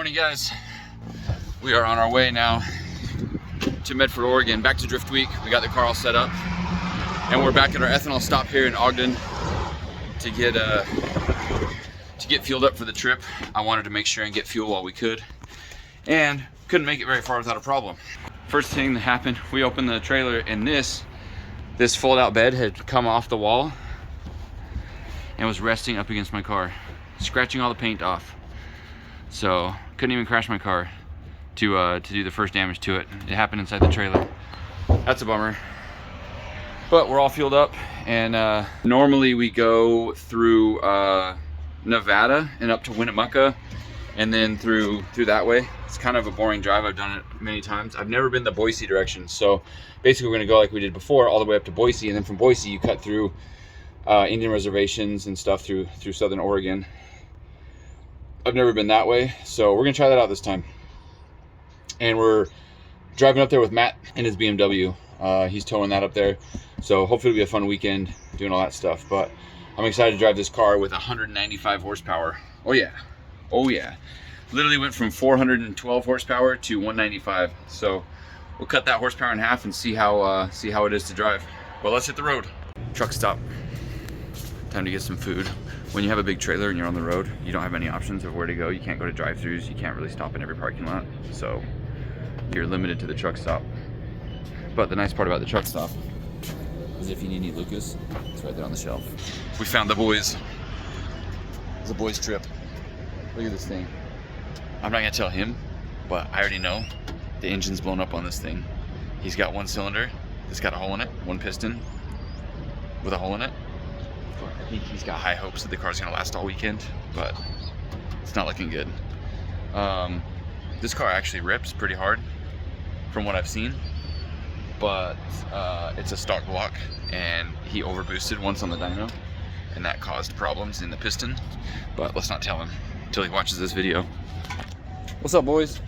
morning, guys. We are on our way now to Medford, Oregon, back to Drift Week. We got the car all set up, and we're back at our ethanol stop here in Ogden to get fueled up for the trip. I wanted to make sure and get fuel while we could, and couldn't make it very far without a problem. First thing that happened, we opened the trailer, and this fold-out bed had come off the wall and was resting up against my car, scratching all the paint off. So couldn't even crash my car to do the first damage to it. It happened inside the trailer. That's a bummer. But we're all fueled up, and normally we go through Nevada and up to Winnemucca, and then through that way. It's kind of a boring drive. I've done it many times. I've never been the Boise direction, so basically we're gonna go like we did before, all the way up to Boise, and then from Boise you cut through Indian reservations and stuff through Southern Oregon. I've never been that way, so we're gonna try that out this time. And we're driving up there with Matt and his BMW. He's towing that up there, so hopefully it'll be a fun weekend doing all that stuff. But I'm excited to drive this car with 195 horsepower. Oh yeah, oh yeah. Literally went from 412 horsepower to 195. So we'll cut that horsepower in half and see how it is to drive. Well, let's hit the road. Truck stop. Time to get some food. When you have a big trailer and you're on the road, you don't have any options of where to go. You can't go to drive-thrus. You can't really stop in every parking lot. So you're limited to the truck stop. But the nice part about the truck stop is if you need any Lucas, it's right there on the shelf. We found the boys. It's a boys trip. Look at this thing. I'm not gonna tell him, but I already know the engine's blown up on this thing. He's got one cylinder that's got a hole in it, one piston with a hole in it. I think he's got high hopes that the car's gonna last all weekend, but it's not looking good. This car actually rips pretty hard from what I've seen, but it's a stock block, and he overboosted once on the dyno, and that caused problems in the piston. But let's not tell him until he watches this video. What's up, boys?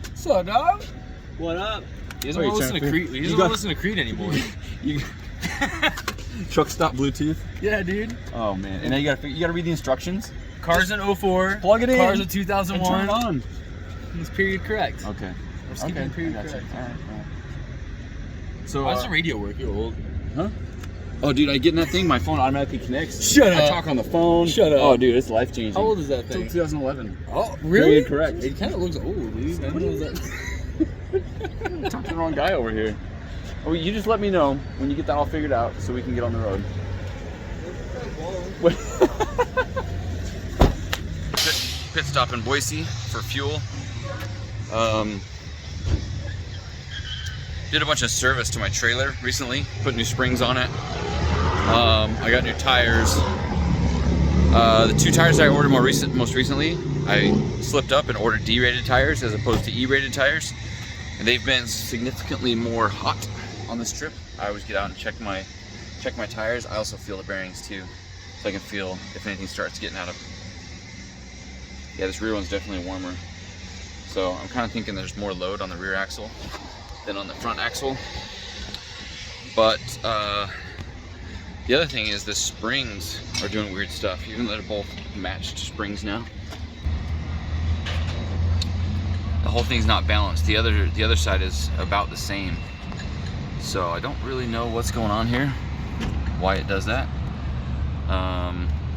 What's up, dog? What up? He doesn't want to listen to Creed. He doesn't want to listen to Creed anymore. Truck stop Bluetooth. Yeah, dude. Oh man! And now you gotta read the instructions. Cars in 04. Plug it in. Cars in 2001. And turn it on. It's period correct. Okay. We're skipping period correct. All right. So why does the radio work? You're old. Huh? Oh, dude, I get in that thing, my phone automatically connects. Shut up. I talk on the phone. Shut up. Oh, dude, it's life changing. How old is that thing? It's 2011. Oh, really? Period correct. It kind of looks old, dude. I don't know that. Talk to the wrong guy over here. Oh, you just let me know when you get that all figured out so we can get on the road. Pit stop in Boise for fuel. Did a bunch of service to my trailer recently, put new springs on it. I got new tires. The two tires I ordered most recently, I slipped up and ordered D-rated tires as opposed to E-rated tires, and they've been significantly more hot on this trip. I always get out and check my tires. I also feel the bearings too, so I can feel if anything starts getting out of. Yeah, this rear one's definitely warmer. So I'm kind of thinking there's more load on the rear axle than on the front axle. But the other thing is the springs are doing weird stuff, even though they're both matched springs now. The whole thing's not balanced. The other side is about the same. So I don't really know what's going on here, why it does that,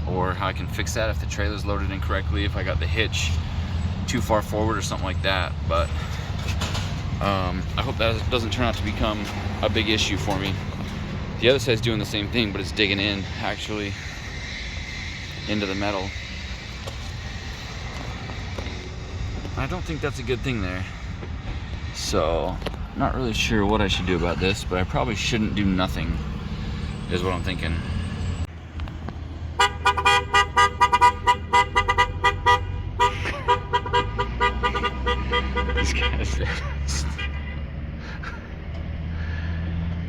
or how I can fix that if the trailer's loaded incorrectly, if I got the hitch too far forward or something like that. But I hope that doesn't turn out to become a big issue for me. The other side's doing the same thing, but it's digging in actually into the metal. I don't think that's a good thing there. So not really sure what I should do about this, but I probably shouldn't do nothing, is what I'm thinking. These guys.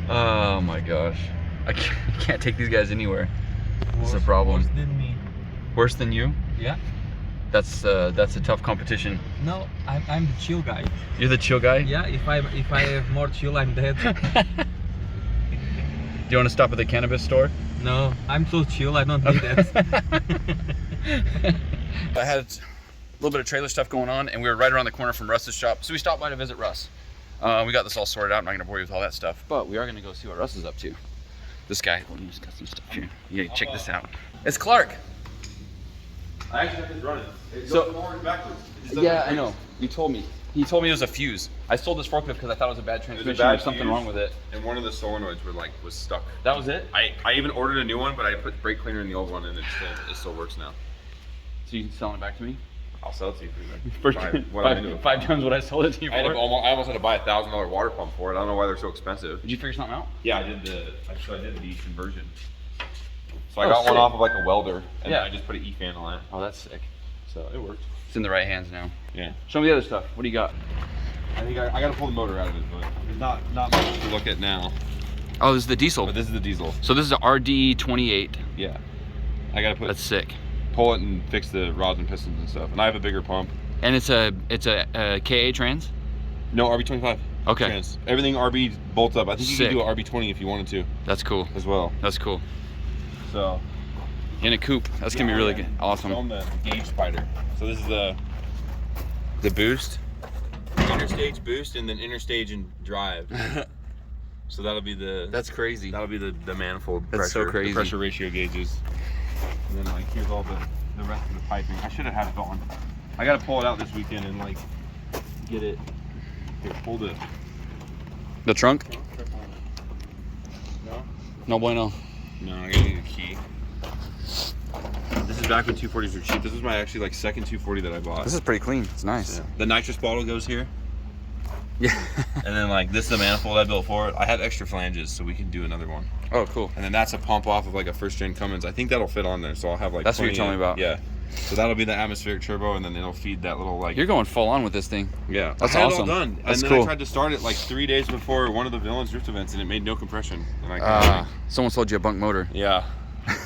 Oh my gosh. I can't take these guys anywhere. This is a problem. Worse than me. Worse than you? Yeah. That's a tough competition. No, I'm the chill guy. You're the chill guy? Yeah, if I have more chill, I'm dead. Do you want to stop at the cannabis store? No, I'm so chill, I don't need that. I had a little bit of trailer stuff going on, and we were right around the corner from Russ's shop, so we stopped by to visit Russ. We got this all sorted out. I'm not gonna bore you with all that stuff, but we are gonna go see what Russ is up to. This guy, he's got some stuff here. Yeah, check this out. It's Clark. I actually have this running. It So- goes forward and backwards. Yeah, I know. You told me. He told me it was a fuse. I sold this forklift because I thought it was a bad transmission or something fuse, wrong with it. And one of the solenoids was stuck. That was it? I even ordered a new one, but I put brake cleaner in the old one, and it still works now. So you can sell it back to me? I'll sell it to you for Five times what I sold it to you for. I almost had to buy a $1,000 water pump for it. I don't know why they're so expensive. Did you figure something out? Yeah, I did the conversion. So I got one off of like a welder, and Yeah. I just put an E-fan on it. Oh, that's sick. So it worked. It's in the right hands now. Yeah. Show me the other stuff. What do you got? I think I got to pull the motor out of it, but there's not much to look at now. Oh, this is the diesel. But this is the diesel. So this is a RD28. Yeah. I got to That's sick. pull it and fix the rods and pistons and stuff. And I have a bigger pump. And it's a KA trans? No, RB25. Okay. Trans. Everything RB bolts up. I think you Sick. can do an RB20 if you wanted to That's cool. as well. That's cool. So In a coupe. That's gonna be really good. Awesome. Show 'em the gauge spider. So this is the boost, interstage boost, and then interstage and drive. So that'll be the crazy. the manifold That's pressure. so crazy. The pressure ratio gauges. And then like here's all the rest of the piping. I should have had it on. I gotta pull it out this weekend and like get it. Here, hold it. The trunk? No. No bueno. No, I gotta need a key. This is back when 240s were cheap. This was my actually like second 240 that I bought. This is pretty clean. It's nice. Yeah. The nitrous bottle goes here. Yeah. And then like this is the manifold I built for it. I have extra flanges so we can do another one. Oh, cool. And then that's a pump off of like a first gen Cummins. I think that'll fit on there. So I'll have like That's what you're plenty telling me about. Yeah. So that'll be the atmospheric turbo, and then it'll feed that little like. You're going full on with this thing. Yeah. That's I had awesome. it all done. That's and then cool. I tried to start it like 3 days before one of the Villains Drift events, and it made no compression. And I Someone sold you a bunk motor. yeah.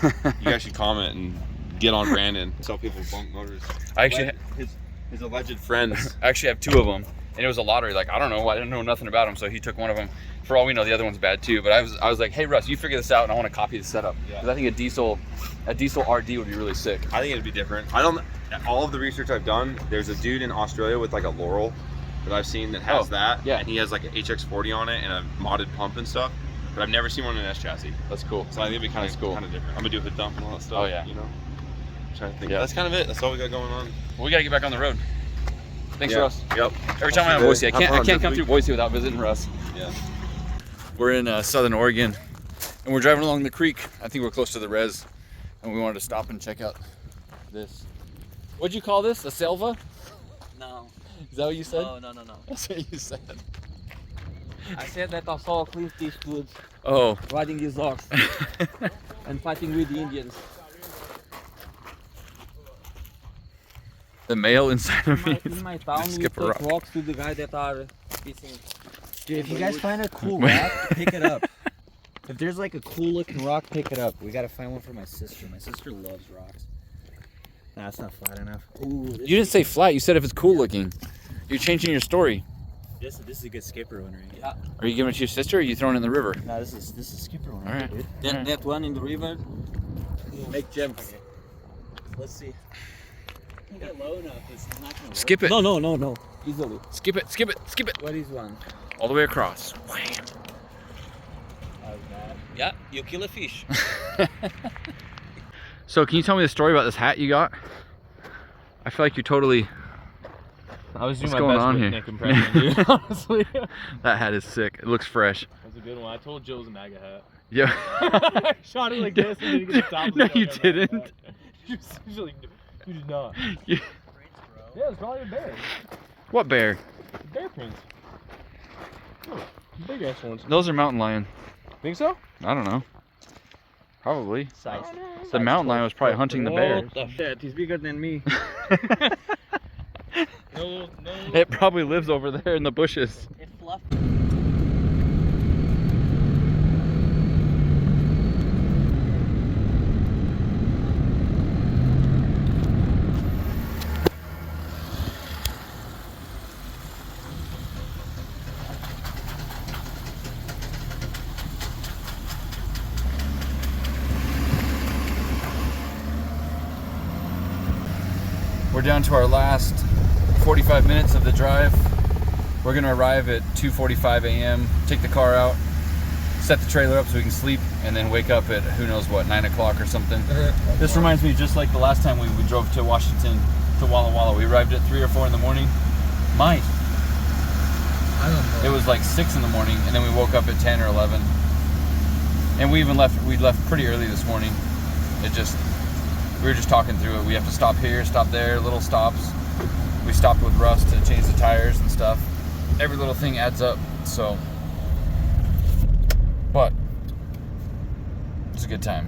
You guys should comment and get on Brandon. Tell people bunk motors. I actually, His alleged friends. I actually have two of them, and it was a lottery. Like, I don't know, I didn't know nothing about them, so he took one of them. For all we know, the other one's bad too. But I was like, hey Russ, you figure this out, and I want to copy the setup because I think a diesel RD would be really sick. I think it'd be different. I don't. All of the research I've done, there's a dude in Australia with like a Laurel that I've seen that has that. yeah. And he has like an HX40 on it and a modded pump and stuff. But I've never seen one in an S chassis. That's cool. So I think it'd be kind of cool. different. I'm gonna do a hood dump and all that stuff. Oh, yeah. You know. I'm trying to think. Yeah. That's kind of it. That's all we got going on. Well, we gotta get back on the road. Thanks, Yeah. Russ. Yep. Every time I'm in Boise, I can't come through Boise without visiting Russ. Yeah. We're in Southern Oregon, and we're driving along the creek. I think we're close to the res, and we wanted to stop and check out this. What'd you call this? A selva? No. Is that what you said? No. That's what you said. I said that I saw Clint Eastwood Oh. riding his ox and fighting with the Indians. The male inside of me. In my town, we Skip a take rock. rocks to the guy that are fishing. Dude, if you guys find a cool rock, pick it up. If there's like a cool looking rock, pick it up. We gotta find one for my sister. My sister loves rocks. Nah, it's not flat enough. Ooh, You didn't say flat. You said if it's cool looking. You're changing your story. this is a good skipper one right here. Are you giving it to your sister, or are you throwing it in the river? No, this is skipper one. All right. Dude. All right. That one in the river. Make jumps. Let's see. Get low enough. It's not gonna work. Skip it. No. Easily. Skip it. Skip it. Skip it. What is one? All the way across. Wham. Yeah, you kill a fish. So, can you tell me the story about this hat you got? I feel like you totally. I was doing What's my going best on with here? Nick impression, dude, honestly. That hat is sick. It looks fresh. That's a good one. I told Joe it was a MAGA hat. Yeah. I shot it like this and then you get the top. No, you didn't. You did not. You- Yeah, it's probably a bear. What bear? Bear prints. Oh, big ass ones. Those are mountain lion. Think so? I don't know. Probably. Size. The mountain lion was probably hunting the bear. What the shit? He's bigger than me. No. It probably lives over there in the bushes. It's fluffy. We're We're down to our last 45 minutes of the drive. We're gonna arrive at 2:45 a.m., take the car out, set the trailer up so we can sleep, and then wake up at who knows what, 9 o'clock or something. This reminds me just like the last time we drove to Washington to Walla Walla. We arrived at 3 or 4 in the morning. I don't know. It was like 6 in the morning, and then we woke up at 10 or 11. And we left pretty early this morning. We were just talking through it. We have to stop here, stop there, little stops. We stopped with Russ to change the tires and stuff. Every little thing adds up, so. But it's a good time.